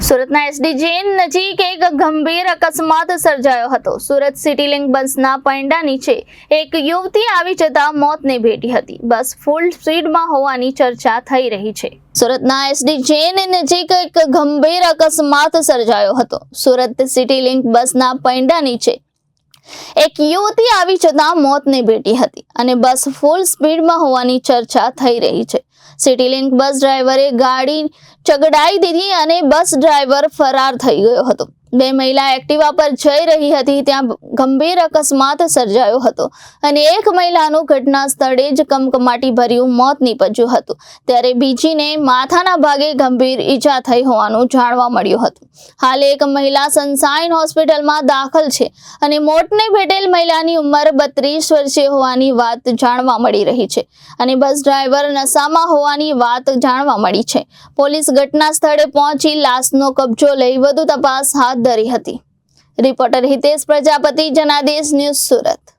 સુરતના એસડીજેન નજીક એક ગંભીર અકસ્માત સર્જાયો હતો। સુરત સિટી લિંક બસના પૈંડા નીચે એક યુવતી આવી જતા મોતને ભેટી હતી। બસ ફૂલ સ્પીડમાં હોવાની ચર્ચા થઈ રહી છે। સુરતના એસડીજેન નજીક એક ગંભીર અકસ્માત સર્જાયો હતો। સુરત સિટી લિંક બસના પૈંડા નીચે એક યુવતી આવી જતા મોતને ભેટી હતી અને બસ ફૂલ સ્પીડમાં હોવાની ચર્ચા થઈ રહી છે। સિટી લિંક બસ ડ્રાઈવરે ગાડી ચગડાઈ દીધી અને બસ ડ્રાઈવર ફરાર થઈ ગયો હતો। બે મહિલા એક્ટિવા પર જઈ રહી હતી ત્યાં ગંભીર અકસ્માત સર્જાયો હતો અને એક મહિલાનું ઘટના સ્થળે જ કમકમાટી ભર્યું મોત નીપજ્યું હતું ત્યારે બીજીને માથાના ભાગે ગંભીર ઈજા થઈ હોવાનું જાણવા મળ્યું હતું। હાલ એક મહિલા સનશાઇન હોસ્પિટલમાં દાખલ છે અને મોતને ભેટેલ મહિલાની ઉંમર 32 વર્ષીય હોવાની વાત જાણવા મળી રહી છે અને બસ ડ્રાઈવર નશામાં હોવાની વાત જાણવા મળી છે। પોલીસ ઘટના સ્થળે પહોંચી લાશનો કબજો લઈ વધુ તપાસ હાથ ધરી હતી। Reporter Hitesh Prajapati, Janadesh news, Surat.